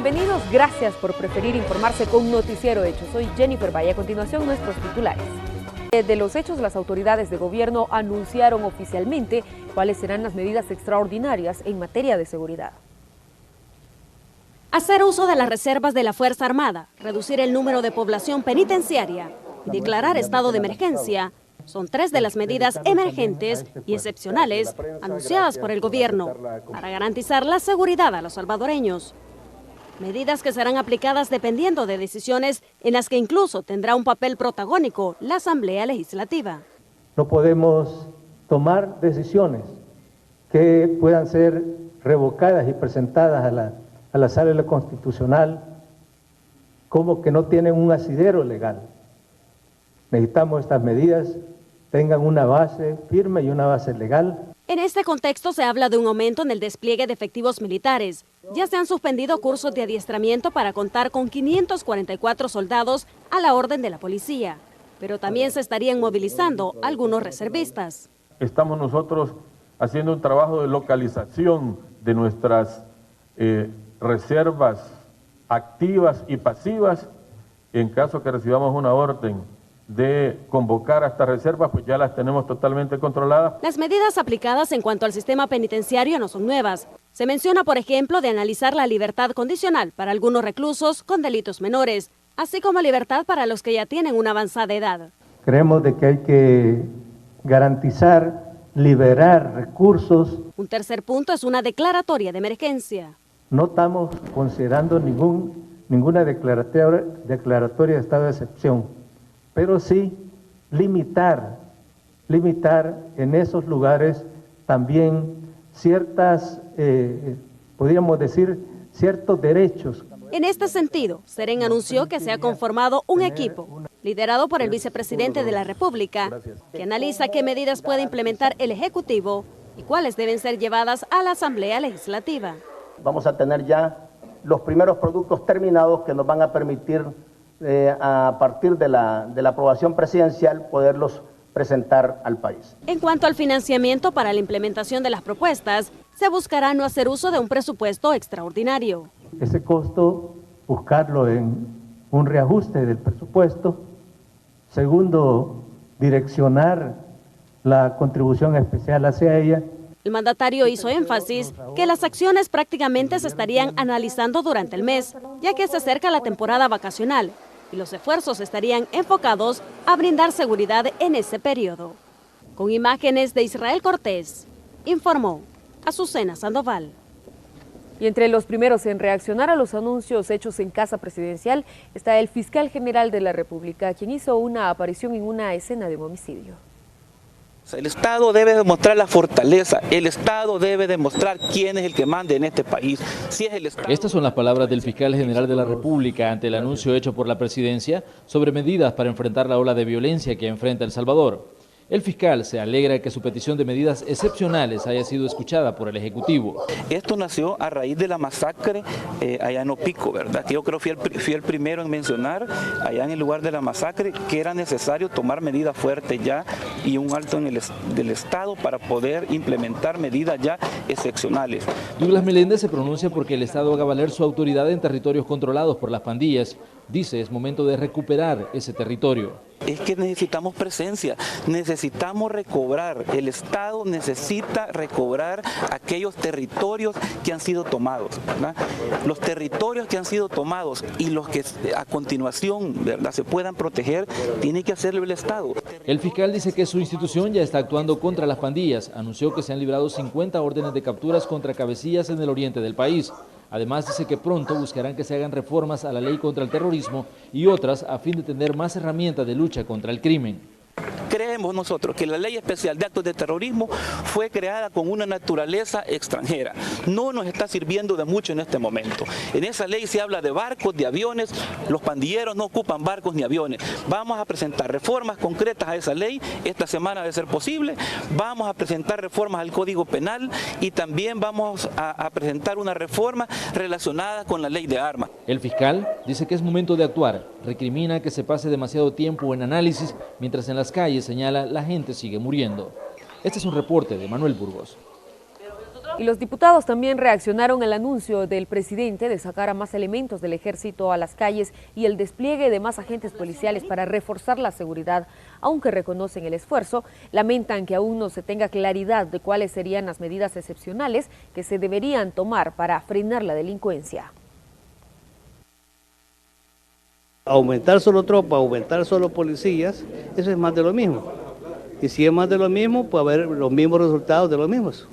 Bienvenidos, gracias por preferir informarse con Noticiero Hechos. Soy Jennifer Valle. A continuación, nuestros titulares. De los hechos, las autoridades de gobierno anunciaron oficialmente cuáles serán las medidas extraordinarias en materia de seguridad. Hacer uso de las reservas de la Fuerza Armada, reducir el número de población penitenciaria y declarar estado de emergencia son tres de las medidas emergentes y excepcionales anunciadas por el gobierno para garantizar la seguridad a los salvadoreños. Medidas que serán aplicadas dependiendo de decisiones en las que incluso tendrá un papel protagónico la Asamblea Legislativa. No podemos tomar decisiones que puedan ser revocadas y presentadas a la Sala Constitucional como que no tienen un asidero legal. Necesitamos estas medidas tengan una base firme y una base legal. En este contexto se habla de un aumento en el despliegue de efectivos militares. Ya se han suspendido cursos de adiestramiento para contar con 544 soldados a la orden de la policía, pero también se estarían movilizando algunos reservistas. Estamos nosotros haciendo un trabajo de localización de nuestras reservas activas y pasivas. En caso que recibamos una orden de convocar a estas reservas, pues ya las tenemos totalmente controladas. Las medidas aplicadas en cuanto al sistema penitenciario no son nuevas. Se menciona, por ejemplo, de analizar la libertad condicional para algunos reclusos con delitos menores, así como libertad para los que ya tienen una avanzada edad. Creemos de que hay que garantizar, liberar recursos. Un tercer punto es una declaratoria de emergencia. No estamos considerando ninguna declaratoria de estado de excepción, pero sí limitar en esos lugares también podríamos decir, ciertos derechos. En este sentido, Seren anunció que se ha conformado un equipo liderado por el vicepresidente de la República, que analiza qué medidas puede implementar el Ejecutivo y cuáles deben ser llevadas a la Asamblea Legislativa. Vamos a tener ya los primeros productos terminados que nos van a permitir a partir de la aprobación presidencial poderlos presentar al país. En cuanto al financiamiento para la implementación de las propuestas, se buscará no hacer uso de un presupuesto extraordinario. Ese costo, buscarlo en un reajuste del presupuesto. Segundo, direccionar la contribución especial hacia ella. El mandatario hizo énfasis que las acciones prácticamente se estarían analizando durante el mes, ya que se acerca la temporada vacacional y los esfuerzos estarían enfocados a brindar seguridad en ese periodo. Con imágenes de Israel Cortés, informó Azucena Sandoval. Y entre los primeros en reaccionar a los anuncios hechos en Casa Presidencial está el fiscal general de la República, quien hizo una aparición en una escena de un homicidio. El Estado debe demostrar la fortaleza, el Estado debe demostrar quién es el que manda en este país. Si es el Estado... Estas son las palabras del fiscal general de la República ante el anuncio hecho por la presidencia sobre medidas para enfrentar la ola de violencia que enfrenta El Salvador. El fiscal se alegra que su petición de medidas excepcionales haya sido escuchada por el Ejecutivo. Esto nació a raíz de la masacre allá en Opico, ¿verdad? Que yo creo que fui el primero en mencionar allá en el lugar de la masacre que era necesario tomar medidas fuertes ya y un alto del Estado para poder implementar medidas ya excepcionales. Douglas Meléndez se pronuncia porque el Estado haga valer su autoridad en territorios controlados por las pandillas. Dice, es momento de recuperar ese territorio. Es que necesitamos presencia, necesitamos recobrar, el Estado necesita recobrar aquellos territorios que han sido tomados, ¿verdad? Los territorios que han sido tomados y los que a continuación, ¿verdad?, se puedan proteger, tiene que hacerlo el Estado. El fiscal dice que su institución ya está actuando contra las pandillas. Anunció que se han librado 50 órdenes de capturas contra cabecillas en el oriente del país. Además dice que pronto buscarán que se hagan reformas a la ley contra el terrorismo y otras a fin de tener más herramientas de lucha contra el crimen. Creemos nosotros que la ley especial de actos de terrorismo fue creada con una naturaleza extranjera. No nos está sirviendo de mucho en este momento. En esa ley se habla de barcos, de aviones. Los pandilleros no ocupan barcos ni aviones. Vamos a presentar reformas concretas a esa ley. Esta semana de ser posible. Vamos a presentar reformas al Código Penal y también vamos a presentar una reforma relacionada con la ley de armas. El fiscal dice que es momento de actuar. Recrimina que se pase demasiado tiempo en análisis, mientras en las calles, señala, la gente sigue muriendo. Este es un reporte de Manuel Burgos. Pero nosotros Y los diputados también reaccionaron al anuncio del presidente de sacar a más elementos del ejército a las calles y el despliegue de más agentes policiales para reforzar la seguridad. Aunque reconocen el esfuerzo, lamentan que aún no se tenga claridad de cuáles serían las medidas excepcionales que se deberían tomar para frenar la delincuencia. Aumentar solo tropas, aumentar solo policías, eso es más de lo mismo. Y si es más de lo mismo, puede haber los mismos resultados de los mismos.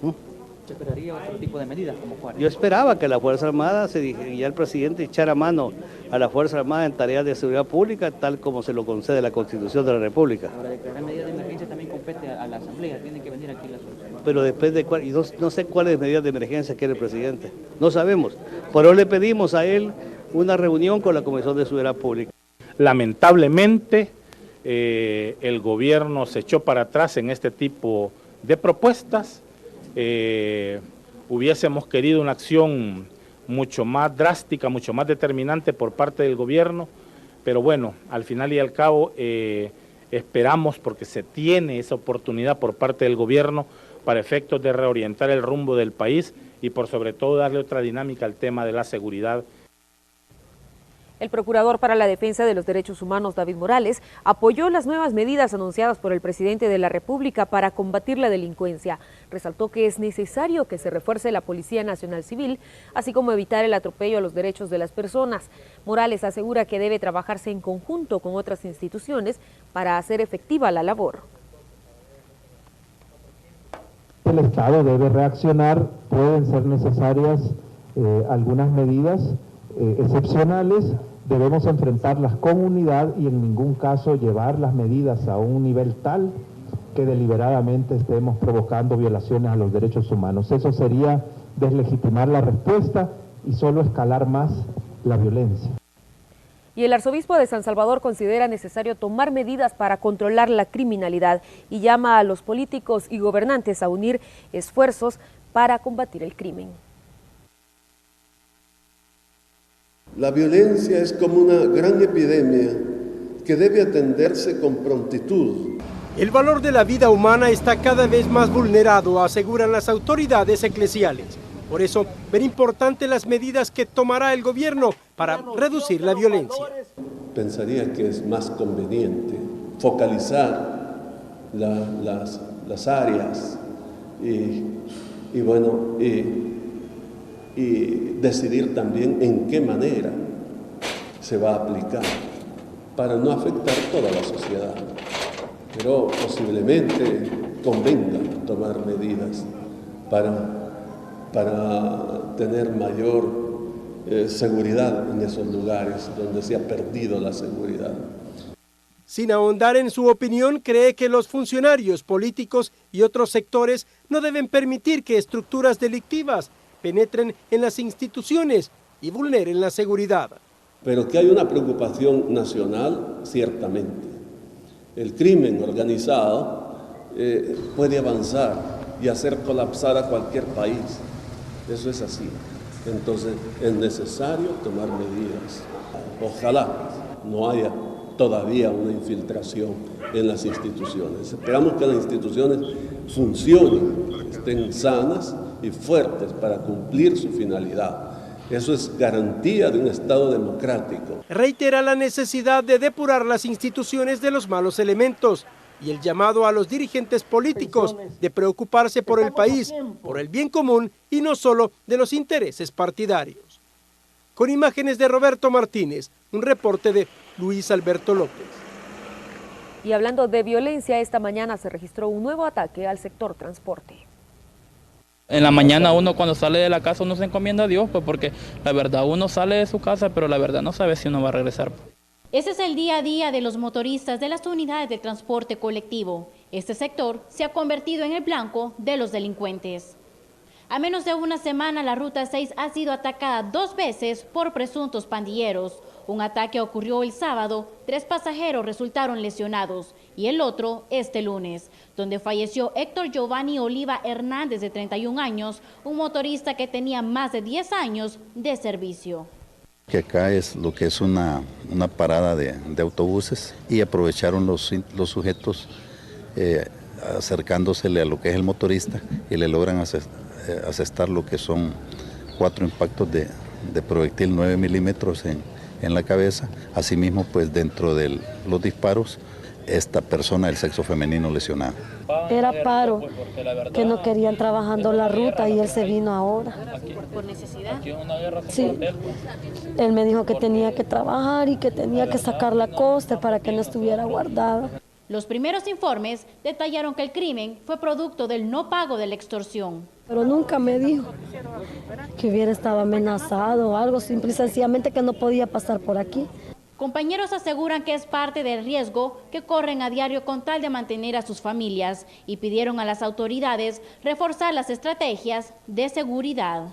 ¿Se esperaría otro tipo de medidas como cuál? Yo esperaba que la Fuerza Armada, ya el presidente echara mano a la Fuerza Armada en tareas de seguridad pública, tal como se lo concede la Constitución de la República. Ahora, declarar medidas de emergencia también compete a la Asamblea, tienen que venir aquí las soluciones. Pero después de cuál, y no sé cuáles medidas de emergencia quiere el presidente, no sabemos. Por eso le pedimos a él una reunión con la Comisión de Seguridad Pública. Lamentablemente, el gobierno se echó para atrás en este tipo de propuestas. Hubiésemos querido una acción mucho más drástica, mucho más determinante por parte del gobierno, pero bueno, al final y al cabo esperamos, porque se tiene esa oportunidad por parte del gobierno para efectos de reorientar el rumbo del país y por sobre todo darle otra dinámica al tema de la seguridad. El procurador para la defensa de los derechos humanos, David Morales, apoyó las nuevas medidas anunciadas por el presidente de la República para combatir la delincuencia. Resaltó que es necesario que se refuerce la Policía Nacional Civil, así como evitar el atropello a los derechos de las personas. Morales asegura que debe trabajarse en conjunto con otras instituciones para hacer efectiva la labor. El Estado debe reaccionar, pueden ser necesarias algunas medidas excepcionales, debemos enfrentarlas con unidad y en ningún caso llevar las medidas a un nivel tal que deliberadamente estemos provocando violaciones a los derechos humanos. Eso sería deslegitimar la respuesta y solo escalar más la violencia. Y el arzobispo de San Salvador considera necesario tomar medidas para controlar la criminalidad y llama a los políticos y gobernantes a unir esfuerzos para combatir el crimen. La violencia es como una gran epidemia que debe atenderse con prontitud. El valor de la vida humana está cada vez más vulnerado, aseguran las autoridades eclesiales. Por eso, ven importante las medidas que tomará el gobierno para reducir la violencia. Pensaría que es más conveniente focalizar las áreas y decidir también en qué manera se va a aplicar para no afectar toda la sociedad. Pero posiblemente convenga tomar medidas para tener mayor seguridad en esos lugares donde se ha perdido la seguridad. Sin ahondar en su opinión, cree que los funcionarios políticos y otros sectores no deben permitir que estructuras delictivas penetren en las instituciones y vulneren la seguridad. Pero que hay una preocupación nacional, ciertamente. El crimen organizado puede avanzar y hacer colapsar a cualquier país. Eso es así. Entonces es necesario tomar medidas. Ojalá no haya todavía una infiltración en las instituciones. Esperamos que las instituciones funcionen, estén sanas y fuertes para cumplir su finalidad. Eso es garantía de un Estado democrático. Reitera la necesidad de depurar las instituciones de los malos elementos y el llamado a los dirigentes políticos de preocuparse por el país, por el bien común y no solo de los intereses partidarios. Con imágenes de Roberto Martínez, un reporte de Luis Alberto López. Y hablando de violencia, esta mañana se registró un nuevo ataque al sector transporte. En la mañana uno cuando sale de la casa uno se encomienda a Dios, pues porque la verdad uno sale de su casa, pero la verdad no sabe si uno va a regresar. Ese es el día a día de los motoristas de las unidades de transporte colectivo. Este sector se ha convertido en el blanco de los delincuentes. A menos de una semana, la Ruta 6 ha sido atacada 2 veces por presuntos pandilleros. Un ataque ocurrió el sábado, 3 pasajeros resultaron lesionados y el otro este lunes, donde falleció Héctor Giovanni Oliva Hernández, de 31 años, un motorista que tenía más de 10 años de servicio. Que acá es lo que es una parada de autobuses y aprovecharon los sujetos acercándosele a lo que es el motorista y le logran asestar lo que son 4 impactos de proyectil 9 milímetros en la cabeza. Asimismo, pues dentro de los disparos, esta persona del sexo femenino lesionada. Era paro, que no querían trabajando la ruta y él se vino ahora. ¿Por necesidad? Sí, él me dijo que tenía que trabajar y que tenía que sacar la costa para que no estuviera guardada. Los primeros informes detallaron que el crimen fue producto del no pago de la extorsión. Pero nunca me dijo que hubiera estado amenazado o algo, simple y sencillamente que no podía pasar por aquí. Compañeros aseguran que es parte del riesgo que corren a diario con tal de mantener a sus familias y pidieron a las autoridades reforzar las estrategias de seguridad.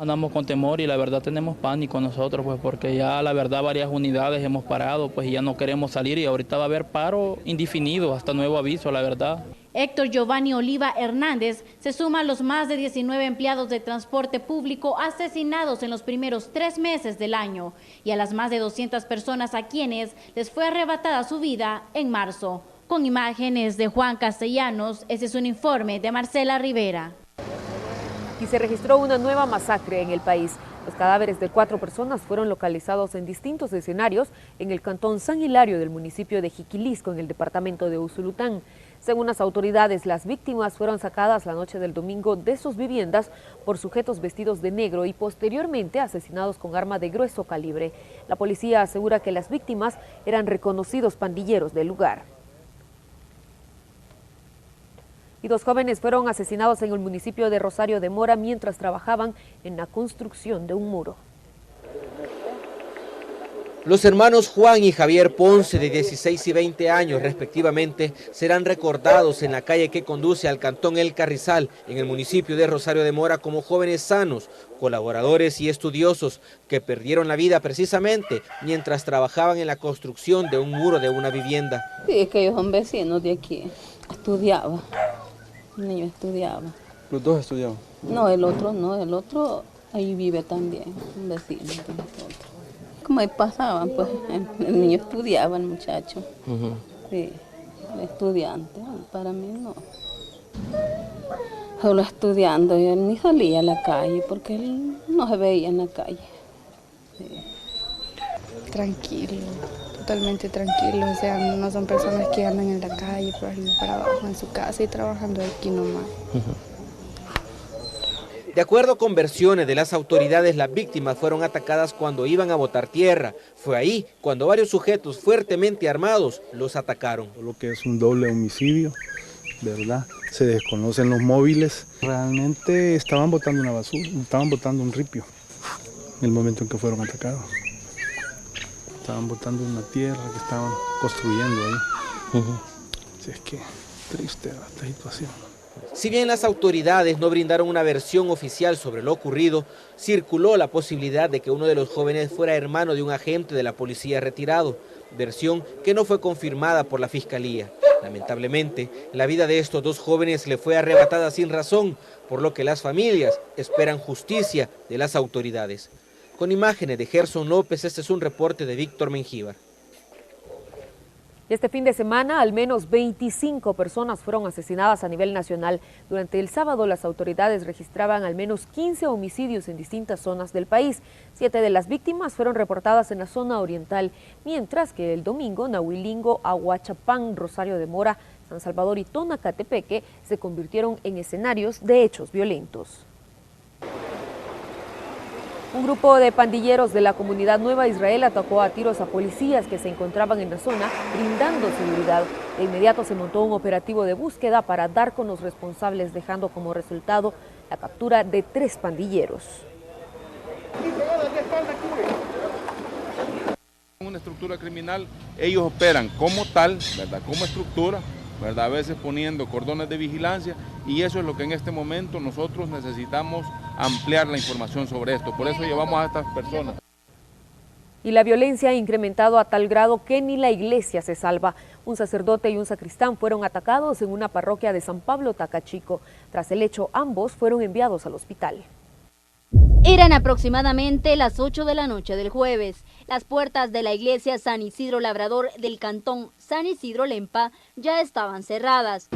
Andamos con temor y la verdad tenemos pánico nosotros, pues porque ya la verdad varias unidades hemos parado, pues ya no queremos salir y ahorita va a haber paro indefinido hasta nuevo aviso, la verdad. Héctor Giovanni Oliva Hernández se suma a los más de 19 empleados de transporte público asesinados en los primeros 3 meses del año y a las más de 200 personas a quienes les fue arrebatada su vida en marzo. Con imágenes de Juan Castellanos, ese es un informe de Marcela Rivera. Y se registró una nueva masacre en el país. Los cadáveres de 4 personas fueron localizados en distintos escenarios en el cantón San Hilario del municipio de Jiquilisco, en el departamento de Usulután. Según las autoridades, las víctimas fueron sacadas la noche del domingo de sus viviendas por sujetos vestidos de negro y posteriormente asesinados con arma de grueso calibre. La policía asegura que las víctimas eran reconocidos pandilleros del lugar. Y 2 jóvenes fueron asesinados en el municipio de Rosario de Mora mientras trabajaban en la construcción de un muro. Los hermanos Juan y Javier Ponce, de 16 y 20 años respectivamente, serán recordados en la calle que conduce al cantón El Carrizal, en el municipio de Rosario de Mora, como jóvenes sanos, colaboradores y estudiosos que perdieron la vida precisamente mientras trabajaban en la construcción de un muro de una vivienda. Sí, es que ellos son vecinos de aquí, estudiaba. El niño estudiaba. ¿Los dos estudiaban? No, el otro no, el otro ahí vive también, un vecino de nosotros. Como ahí pasaban, pues el niño estudiaba, el muchacho. Sí, el estudiante, para mí no. Solo estudiando, y él ni salía a la calle porque él no se veía en la calle. Sí. Tranquilo, totalmente tranquilo, o sea, no son personas que andan en la calle, por arriba para abajo, en su casa y trabajando aquí nomás. De acuerdo con versiones de las autoridades, las víctimas fueron atacadas cuando iban a botar tierra. Fue ahí cuando varios sujetos fuertemente armados los atacaron. Lo que es un doble homicidio, ¿verdad? Se desconocen los móviles. Realmente estaban botando una basura, estaban botando un ripio en el momento en que fueron atacados. Estaban botando una tierra que estaban construyendo ahí. Así es que triste esta situación. Si bien las autoridades no brindaron una versión oficial sobre lo ocurrido, circuló la posibilidad de que uno de los jóvenes fuera hermano de un agente de la policía retirado, versión que no fue confirmada por la Fiscalía. Lamentablemente, la vida de estos 2 jóvenes le fue arrebatada sin razón, por lo que las familias esperan justicia de las autoridades. Con imágenes de Gerson López, este es un reporte de Víctor Mengíbar. Este fin de semana, al menos 25 personas fueron asesinadas a nivel nacional. Durante el sábado, las autoridades registraban al menos 15 homicidios en distintas zonas del país. 7 de las víctimas fueron reportadas en la zona oriental, mientras que el domingo, Nahuilingo, Aguachapán, Rosario de Mora, San Salvador y Tonacatepeque se convirtieron en escenarios de hechos violentos. Un grupo de pandilleros de la comunidad Nueva Israel atacó a tiros a policías que se encontraban en la zona brindando seguridad. De inmediato se montó un operativo de búsqueda para dar con los responsables, dejando como resultado la captura de 3 pandilleros. Una estructura criminal, ellos operan como tal, ¿verdad? Como estructura, ¿verdad? A veces poniendo cordones de vigilancia, y eso es lo que en este momento nosotros necesitamos ampliar la información sobre esto. Por eso llevamos a estas personas. Y la violencia ha incrementado a tal grado que ni la iglesia se salva. Un sacerdote y un sacristán fueron atacados en una parroquia de San Pablo Tacachico. Tras el hecho, ambos fueron enviados al hospital. Eran aproximadamente las 8 de la noche del jueves. Las puertas de la iglesia San Isidro Labrador del cantón San Isidro Lempa ya estaban cerradas.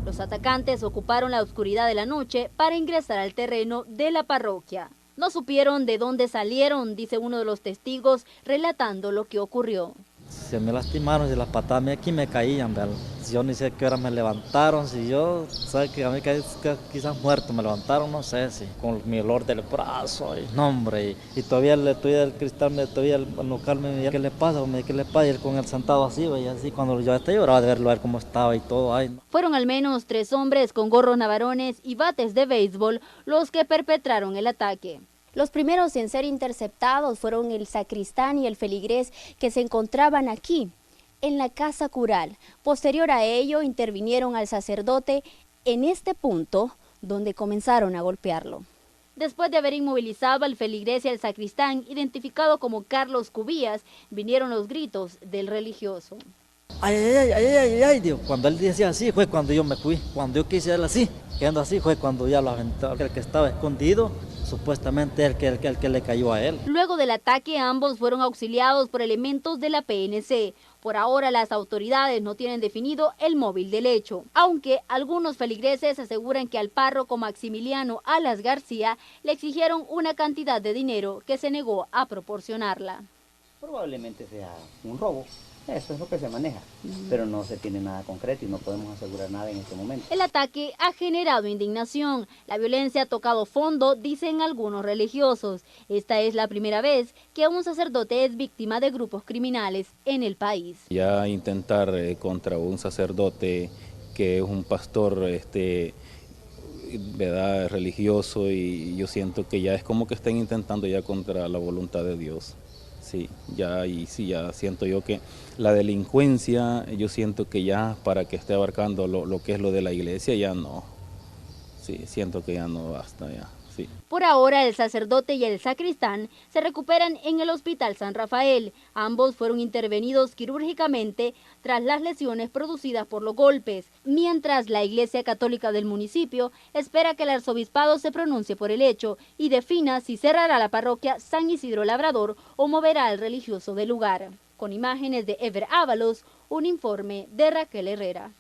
Los atacantes ocuparon la oscuridad de la noche para ingresar al terreno de la parroquia. No supieron de dónde salieron, dice uno de los testigos, relatando lo que ocurrió. Se me lastimaron y las patadas aquí me caían, ¿verdad? Yo ni sé qué hora me levantaron, si yo, ¿sabes que a mí quizás muerto me levantaron? No sé, si con mi olor del brazo, y no hombre, y todavía el cristal, todavía el local me decía, ¿qué le pasa? ¿Qué le pasa? Y él con el sentado así, y así cuando yo hasta lloraba de verlo, a ver cómo estaba y todo. Ay, no. Fueron al menos 3 hombres con gorros navarones y bates de béisbol los que perpetraron el ataque. Los primeros en ser interceptados fueron el sacristán y el feligrés que se encontraban aquí, en la casa cural. Posterior a ello intervinieron al sacerdote en este punto donde comenzaron a golpearlo. Después de haber inmovilizado al feligrés y al sacristán, identificado como Carlos Cubías, vinieron los gritos del religioso. Ay, ay, ay, ay, ay, ay, Dios. Cuando él decía así fue cuando yo me fui, cuando yo quise él así, quedando así fue cuando ya lo aventó, el que estaba escondido, supuestamente el que le cayó a él. Luego del ataque, ambos fueron auxiliados por elementos de la PNC. Por ahora las autoridades no tienen definido el móvil del hecho, aunque algunos feligreses aseguran que al párroco Maximiliano Alas García le exigieron una cantidad de dinero que se negó a proporcionarla. Probablemente sea un robo. Eso es lo que se maneja, pero no se tiene nada concreto y no podemos asegurar nada en este momento. El ataque ha generado indignación. La violencia ha tocado fondo, dicen algunos religiosos. Esta es la primera vez que un sacerdote es víctima de grupos criminales en el país. Ya intentar contra un sacerdote que es un pastor ¿verdad? Religioso, y yo siento que ya es como que están intentando ya contra la voluntad de Dios. Sí, ya siento yo que la delincuencia, yo siento que ya para que esté abarcando lo que es lo de la iglesia, ya no. Sí, siento que ya no basta, ya. Sí. Por ahora, el sacerdote y el sacristán se recuperan en el Hospital San Rafael. Ambos fueron intervenidos quirúrgicamente tras las lesiones producidas por los golpes, mientras la Iglesia Católica del municipio espera que el arzobispado se pronuncie por el hecho y defina si cerrará la parroquia San Isidro Labrador o moverá al religioso del lugar. Con imágenes de Ever Ábalos, un informe de Raquel Herrera.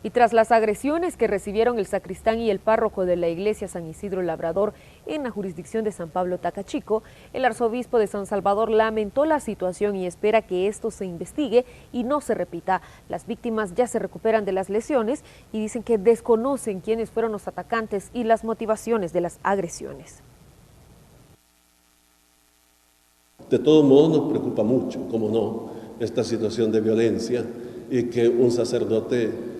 Y tras las agresiones que recibieron el sacristán y el párroco de la iglesia San Isidro Labrador en la jurisdicción de San Pablo Tacachico, el arzobispo de San Salvador lamentó la situación y espera que esto se investigue y no se repita. Las víctimas ya se recuperan de las lesiones y dicen que desconocen quiénes fueron los atacantes y las motivaciones de las agresiones. De todos modos nos preocupa mucho, como no, esta situación de violencia y que un sacerdote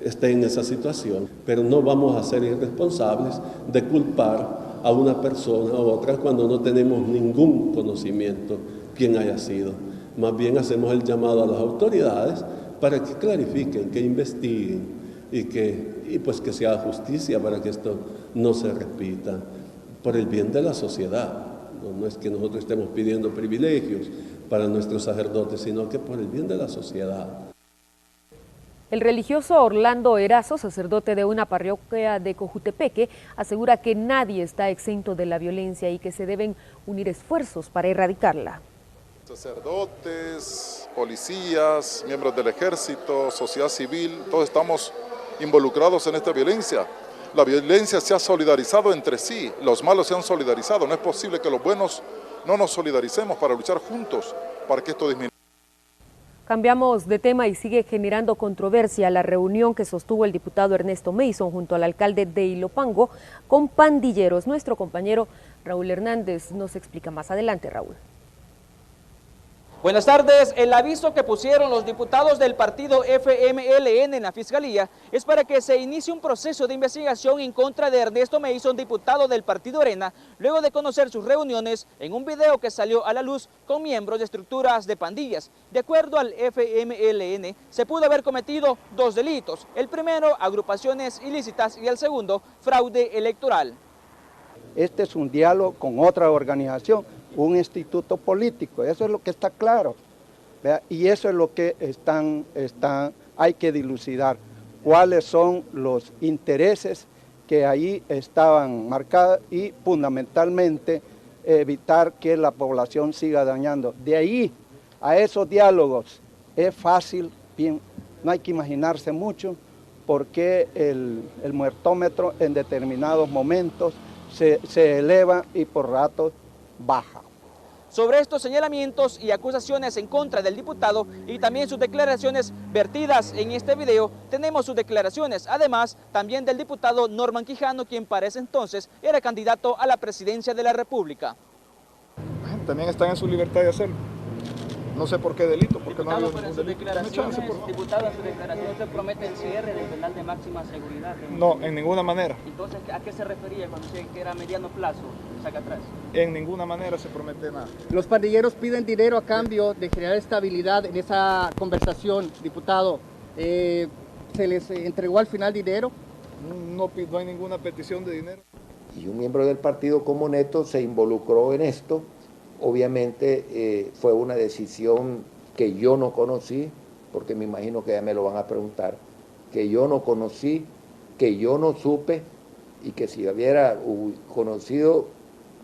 esté en esa situación, pero no vamos a ser irresponsables de culpar a una persona u otra cuando no tenemos ningún conocimiento quién haya sido. Más bien hacemos el llamado a las autoridades para que clarifiquen, que investiguen y pues que se haga justicia para que esto no se repita por el bien de la sociedad. No es que nosotros estemos pidiendo privilegios para nuestros sacerdotes, sino que por el bien de la sociedad. El religioso Orlando Erazo, sacerdote de una parroquia de Cojutepeque, asegura que nadie está exento de la violencia y que se deben unir esfuerzos para erradicarla. Sacerdotes, policías, miembros del ejército, sociedad civil, todos estamos involucrados en esta violencia. La violencia se ha solidarizado entre sí, los malos se han solidarizado. No es posible que los buenos no nos solidaricemos para luchar juntos para que esto disminuya. Cambiamos de tema y sigue generando controversia la reunión que sostuvo el diputado Ernesto Mason junto al alcalde de Ilopango con pandilleros. Nuestro compañero Raúl Hernández nos explica más adelante. Raúl. Buenas tardes. El aviso que pusieron los diputados del partido FMLN en la Fiscalía es para que se inicie un proceso de investigación en contra de Ernesto Mason, diputado del partido Arena, luego de conocer sus reuniones en un video que salió a la luz con miembros de estructuras de pandillas. De acuerdo al FMLN, se pudo haber cometido 2 delitos. El primero, agrupaciones ilícitas, y el segundo, fraude electoral. Este es un diálogo con otra organización, un instituto político, eso es lo que está claro, ¿verdad? Y eso es lo que hay que dilucidar, cuáles son los intereses que ahí estaban marcados y fundamentalmente evitar que la población siga dañando. De ahí a esos diálogos es fácil, bien, no hay que imaginarse mucho, por qué el muertómetro en determinados momentos se eleva y por ratos baja. Sobre estos señalamientos y acusaciones en contra del diputado y también sus declaraciones vertidas en este video, tenemos sus declaraciones, además también del diputado Norman Quijano, quien para ese entonces era candidato a la presidencia de la República. También están en su libertad de hacerlo. No sé por qué delito, porque diputado, no ha habido pero en ningún sus declaraciones, diputado, en su declaración se promete el cierre del penal de máxima seguridad. No, en ninguna manera. Entonces, ¿a qué se refería cuando decía que era a mediano plazo, saca atrás? En ninguna manera se promete nada. Los pandilleros piden dinero a cambio de generar estabilidad en esa conversación, diputado. ¿Se les entregó al final dinero? No hay ninguna petición de dinero. Y un miembro del partido como Neto se involucró en esto. Obviamente fue una decisión que yo no conocí, porque me imagino que ya me lo van a preguntar, que yo no conocí, que yo no supe, y que si hubiera conocido,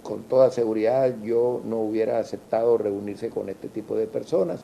con toda seguridad yo no hubiera aceptado reunirse con este tipo de personas.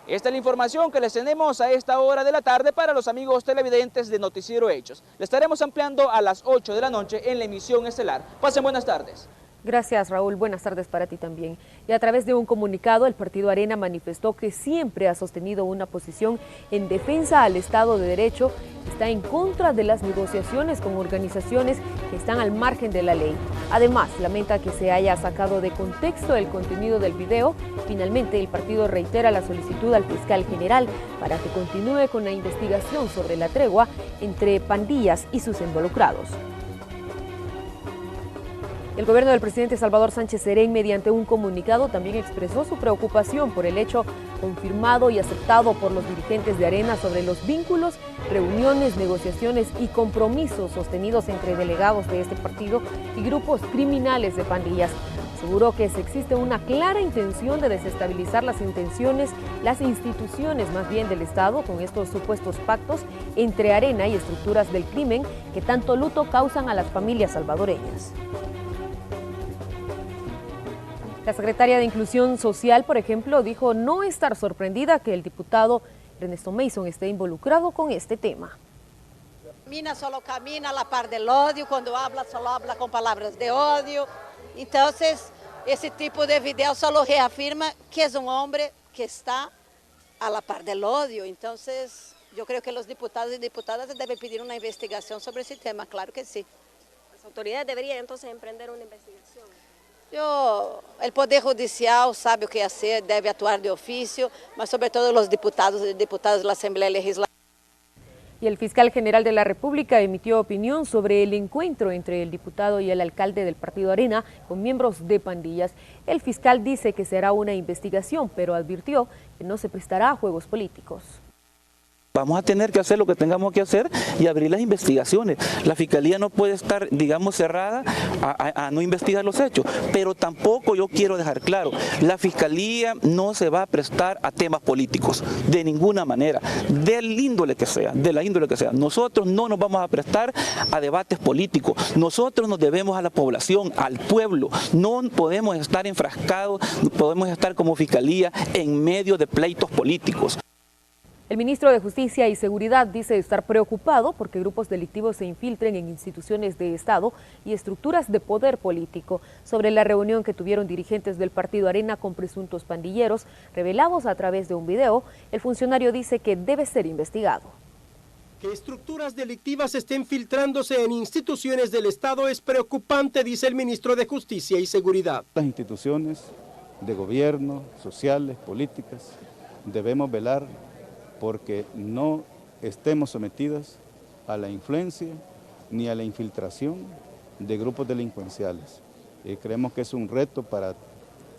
Esta es la información que les tenemos a esta hora de la tarde para los amigos televidentes de Noticiero Hechos. Le estaremos ampliando a las 8 de la noche en la emisión estelar. Pasen buenas tardes. Gracias, Raúl. Buenas tardes para ti también. Y a través de un comunicado, el Partido Arena manifestó que siempre ha sostenido una posición en defensa al Estado de Derecho, está en contra de las negociaciones con organizaciones que están al margen de la ley. Además, lamenta que se haya sacado de contexto el contenido del video. Finalmente, el partido reitera la solicitud al fiscal general para que continúe con la investigación sobre la tregua entre pandillas y sus involucrados. El gobierno del presidente Salvador Sánchez Serén, mediante un comunicado, también expresó su preocupación por el hecho confirmado y aceptado por los dirigentes de Arena sobre los vínculos, reuniones, negociaciones y compromisos sostenidos entre delegados de este partido y grupos criminales de pandillas. Aseguró que existe una clara intención de desestabilizar las instituciones más bien del Estado con estos supuestos pactos entre Arena y estructuras del crimen que tanto luto causan a las familias salvadoreñas. La secretaria de Inclusión Social, por ejemplo, dijo no estar sorprendida que el diputado Ernesto Mason esté involucrado con este tema. Camina, solo camina a la par del odio, cuando habla, solo habla con palabras de odio. Entonces, ese tipo de video solo reafirma que es un hombre que está a la par del odio. Entonces, yo creo que los diputados y diputadas deben pedir una investigación sobre ese tema, claro que sí. Las autoridades deberían entonces emprender una investigación. El Poder Judicial sabe o que hacer, debe actuar de oficio, mas sobre todo los diputados y diputadas de la Asamblea Legislativa. Y el fiscal general de la República emitió opinión sobre el encuentro entre el diputado y el alcalde del partido Arena con miembros de pandillas. El fiscal dice que será una investigación, pero advirtió que no se prestará a juegos políticos. Vamos a tener que hacer lo que tengamos que hacer y abrir las investigaciones. La Fiscalía no puede estar, digamos, cerrada a no investigar los hechos, pero tampoco yo quiero dejar claro, la Fiscalía no se va a prestar a temas políticos, de ninguna manera, de la índole que sea. Nosotros no nos vamos a prestar a debates políticos, nosotros nos debemos a la población, al pueblo, no podemos estar enfrascados, no podemos estar como Fiscalía en medio de pleitos políticos. El ministro de Justicia y Seguridad dice estar preocupado porque grupos delictivos se infiltren en instituciones de Estado y estructuras de poder político. Sobre la reunión que tuvieron dirigentes del partido Arena con presuntos pandilleros, revelados a través de un video, el funcionario dice que debe ser investigado. Que estructuras delictivas estén filtrándose en instituciones del Estado es preocupante, dice el ministro de Justicia y Seguridad. Las instituciones de gobierno, sociales, políticas, debemos velar porque no estemos sometidas a la influencia ni a la infiltración de grupos delincuenciales. Creemos que es un reto para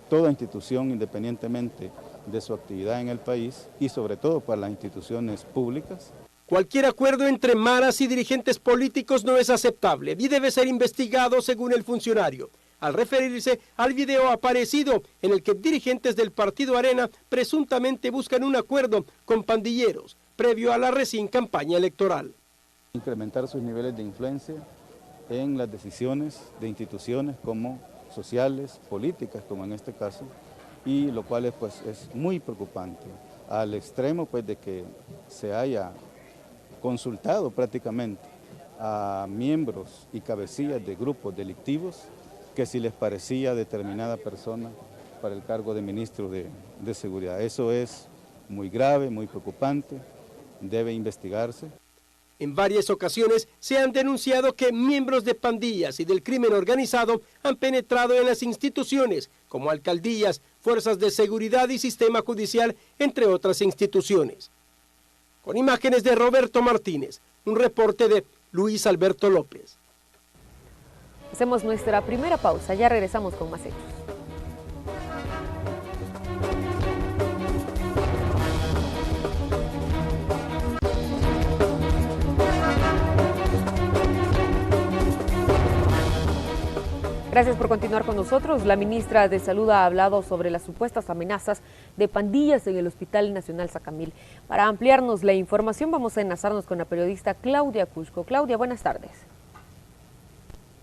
toda institución, independientemente de su actividad en el país y sobre todo para las instituciones públicas. Cualquier acuerdo entre maras y dirigentes políticos no es aceptable y debe ser investigado, según el funcionario, al referirse al video aparecido en el que dirigentes del partido Arena presuntamente buscan un acuerdo con pandilleros previo a la recién campaña electoral. Incrementar sus niveles de influencia en las decisiones de instituciones como sociales, políticas, como en este caso, y lo cual es muy preocupante, al extremo pues de que se haya consultado prácticamente a miembros y cabecillas de grupos delictivos que si les parecía determinada persona para el cargo de ministro de Seguridad. Eso es muy grave, muy preocupante, debe investigarse. En varias ocasiones se han denunciado que miembros de pandillas y del crimen organizado han penetrado en las instituciones, como alcaldías, fuerzas de seguridad y sistema judicial, entre otras instituciones. Con imágenes de Roberto Martínez, un reporte de Luis Alberto López. Hacemos nuestra primera pausa, ya regresamos con más hechos. Gracias por continuar con nosotros. La ministra de Salud ha hablado sobre las supuestas amenazas de pandillas en el Hospital Nacional Sacamil. Para ampliarnos la información vamos a enlazarnos con la periodista Claudia Cusco. Claudia, buenas tardes.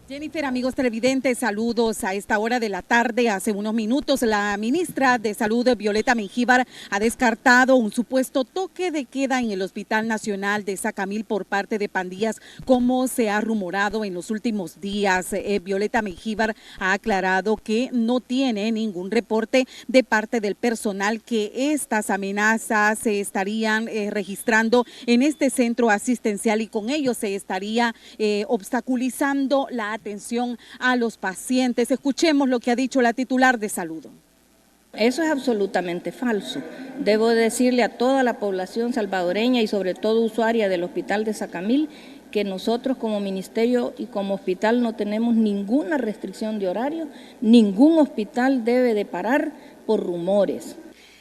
Jennifer, amigos televidentes, saludos a esta hora de la tarde. Hace unos minutos la ministra de Salud, Violeta Mengíbar, ha descartado un supuesto toque de queda en el Hospital Nacional de Sacamil por parte de pandillas, como se ha rumorado en los últimos días. Violeta Mengíbar ha aclarado que no tiene ningún reporte de parte del personal que estas amenazas se estarían registrando en este centro asistencial y con ello se estaría obstaculizando la atención a los pacientes. Escuchemos lo que ha dicho la titular de Salud. Eso es absolutamente falso. Debo decirle a toda la población salvadoreña y sobre todo usuaria del Hospital de Sacamil que nosotros como ministerio y como hospital no tenemos ninguna restricción de horario, ningún hospital debe de parar por rumores.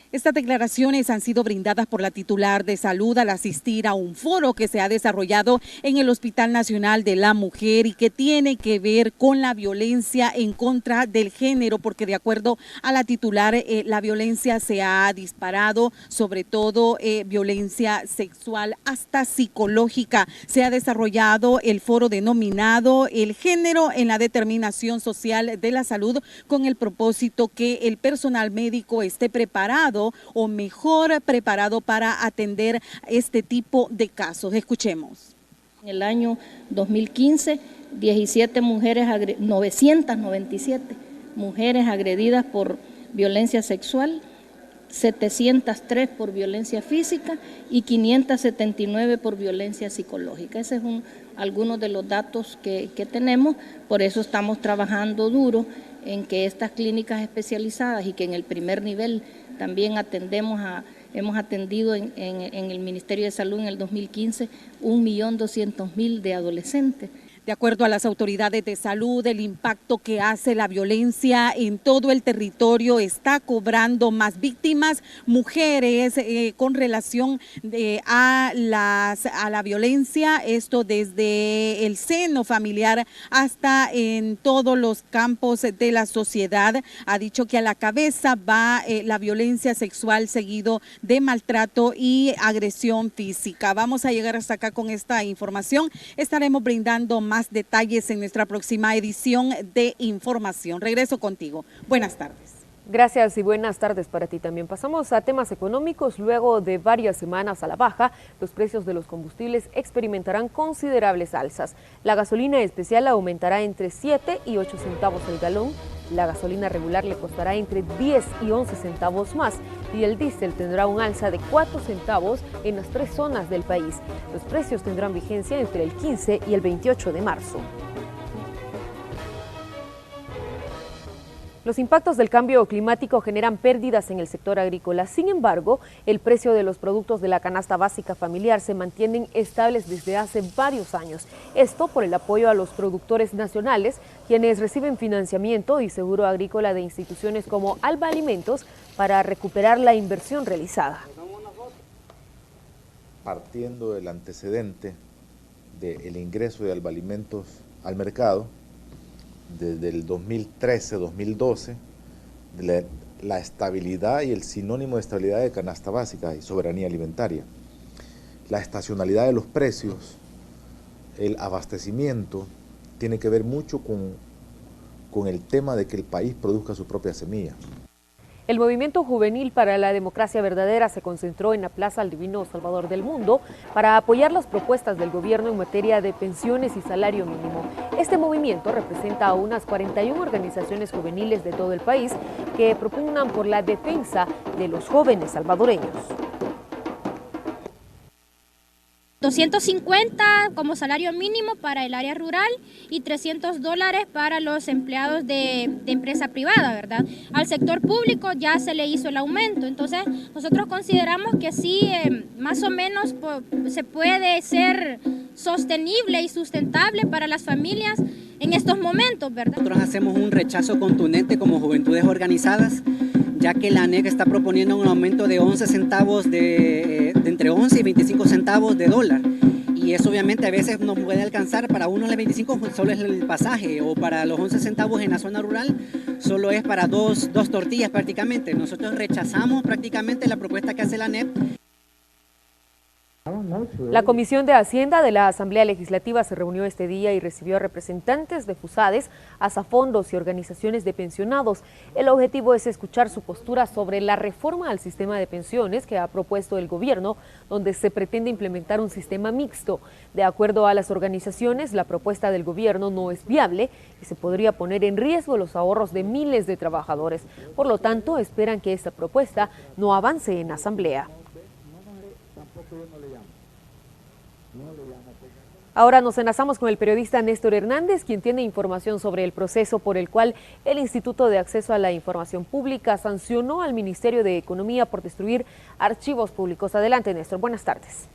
Estas declaraciones han sido brindadas por la titular de Salud al asistir a un foro que se ha desarrollado en el Hospital Nacional de la Mujer y que tiene que ver con la violencia en contra del género, porque de acuerdo a la titular, la violencia se ha disparado, sobre todo violencia sexual hasta psicológica. Se ha desarrollado el foro denominado El género en la determinación social de la salud, con el propósito que el personal médico esté preparado o mejor preparado para atender este tipo de casos. Escuchemos. En el año 2015, 997 mujeres agredidas por violencia sexual, 703 por violencia física y 579 por violencia psicológica. Ese es algunos de los datos que tenemos, por eso estamos trabajando duro en que estas clínicas especializadas y que en el primer nivel también hemos atendido en el Ministerio de Salud en el 2015 1.200.000 de adolescentes. De acuerdo a las autoridades de salud, el impacto que hace la violencia en todo el territorio está cobrando más víctimas, mujeres con relación a la violencia, esto desde el seno familiar hasta en todos los campos de la sociedad. Ha dicho que a la cabeza va la violencia sexual seguido de maltrato y agresión física. Vamos a llegar hasta acá con esta información. Estaremos brindando más detalles en nuestra próxima edición de Información. Regreso contigo. Buenas tardes. Gracias y buenas tardes para ti también. Pasamos a temas económicos. Luego de varias semanas a la baja, los precios de los combustibles experimentarán considerables alzas. La gasolina especial aumentará entre 7 y 8 centavos el galón. La gasolina regular le costará entre 10 y 11 centavos más y el diésel tendrá un alza de 4 centavos en las 3 zonas del país. Los precios tendrán vigencia entre el 15 y el 28 de marzo. Los impactos del cambio climático generan pérdidas en el sector agrícola. Sin embargo, el precio de los productos de la canasta básica familiar se mantienen estables desde hace varios años. Esto por el apoyo a los productores nacionales, quienes reciben financiamiento y seguro agrícola de instituciones como Alba Alimentos para recuperar la inversión realizada. Partiendo del antecedente del ingreso de Alba Alimentos al mercado, desde el 2013-2012, la estabilidad y el sinónimo de estabilidad de canasta básica y soberanía alimentaria, la estacionalidad de los precios, el abastecimiento, tiene que ver mucho con el tema de que el país produzca su propia semilla. El movimiento juvenil para la democracia verdadera se concentró en la Plaza al Divino Salvador del Mundo para apoyar las propuestas del gobierno en materia de pensiones y salario mínimo. Este movimiento representa a unas 41 organizaciones juveniles de todo el país que propugnan por la defensa de los jóvenes salvadoreños. 250 como salario mínimo para el área rural y $300 para los empleados de empresa privada, ¿verdad? Al sector público ya se le hizo el aumento, entonces nosotros consideramos que sí, más o menos se puede ser sostenible y sustentable para las familias en estos momentos, ¿verdad? Nosotros hacemos un rechazo contundente como Juventudes Organizadas, ya que la ANEC está proponiendo un aumento de 11 centavos de entre 11 y 25 centavos de dólar. Y eso obviamente a veces no puede alcanzar, para uno los 25 solo es el pasaje, o para los 11 centavos en la zona rural solo es para dos tortillas prácticamente. Nosotros rechazamos prácticamente la propuesta que hace la ANEP. La Comisión de Hacienda de la Asamblea Legislativa se reunió este día y recibió a representantes de FUSADES, asafondos y organizaciones de pensionados. El objetivo es escuchar su postura sobre la reforma al sistema de pensiones que ha propuesto el gobierno, donde se pretende implementar un sistema mixto. De acuerdo a las organizaciones, la propuesta del gobierno no es viable y se podría poner en riesgo los ahorros de miles de trabajadores. Por lo tanto, esperan que esta propuesta no avance en Asamblea. Ahora nos enlazamos con el periodista Néstor Hernández, quien tiene información sobre el proceso por el cual el Instituto de Acceso a la Información Pública sancionó al Ministerio de Economía por destruir archivos públicos. Adelante, Néstor. Buenas tardes.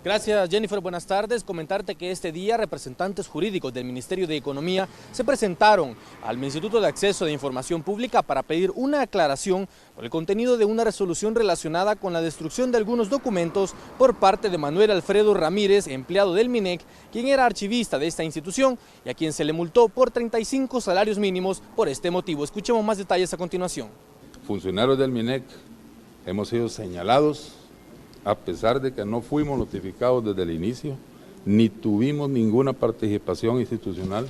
Gracias, Jennifer. Buenas tardes. Comentarte que este día representantes jurídicos del Ministerio de Economía se presentaron al Instituto de Acceso de Información Pública para pedir una aclaración por el contenido de una resolución relacionada con la destrucción de algunos documentos por parte de Manuel Alfredo Ramírez, empleado del MINEC, quien era archivista de esta institución y a quien se le multó por 35 salarios mínimos por este motivo. Escuchemos más detalles a continuación. Funcionarios del MINEC hemos sido señalados, a pesar de que no fuimos notificados desde el inicio, ni tuvimos ninguna participación institucional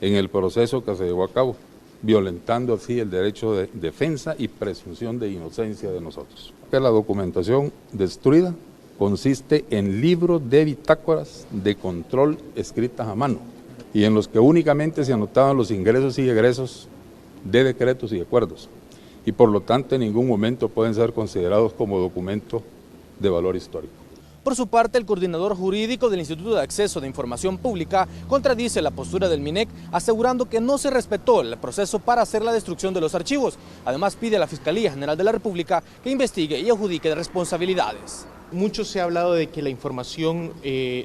en el proceso que se llevó a cabo, violentando así el derecho de defensa y presunción de inocencia de nosotros. La documentación destruida consiste en libros de bitácoras de control escritas a mano y en los que únicamente se anotaban los ingresos y egresos de decretos y acuerdos, y por lo tanto en ningún momento pueden ser considerados como documento de valor histórico. Por su parte, el coordinador jurídico del Instituto de Acceso de Información Pública contradice la postura del MINEC, asegurando que no se respetó el proceso para hacer la destrucción de los archivos. Además, pide a la Fiscalía General de la República que investigue y adjudique responsabilidades. Mucho se ha hablado de que la información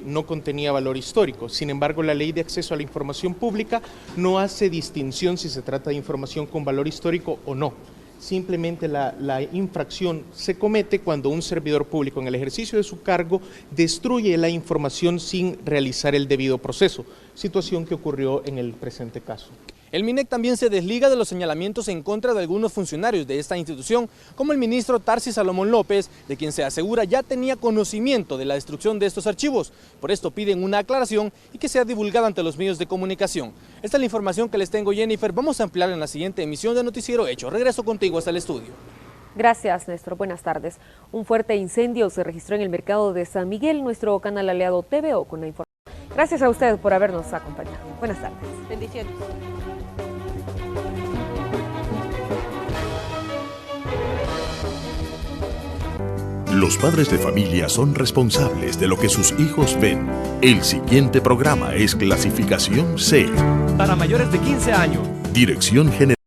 no contenía valor histórico. Sin embargo, la Ley de Acceso a la Información Pública no hace distinción si se trata de información con valor histórico o no. Simplemente la infracción se comete cuando un servidor público en el ejercicio de su cargo destruye la información sin realizar el debido proceso, situación que ocurrió en el presente caso. El MINEC también se desliga de los señalamientos en contra de algunos funcionarios de esta institución, como el ministro Tarsis Salomón López, de quien se asegura ya tenía conocimiento de la destrucción de estos archivos. Por esto piden una aclaración y que sea divulgada ante los medios de comunicación. Esta es la información que les tengo, Jennifer. Vamos a ampliar en la siguiente emisión de Noticiero Hecho. Regreso contigo hasta el estudio. Gracias, Néstor. Buenas tardes. Un fuerte incendio se registró en el mercado de San Miguel. Nuestro canal aliado TVO con la información. Gracias a ustedes por habernos acompañado. Buenas tardes. Bendiciones. Los padres de familia son responsables de lo que sus hijos ven. El siguiente programa es Clasificación C. Para mayores de 15 años. Dirección General.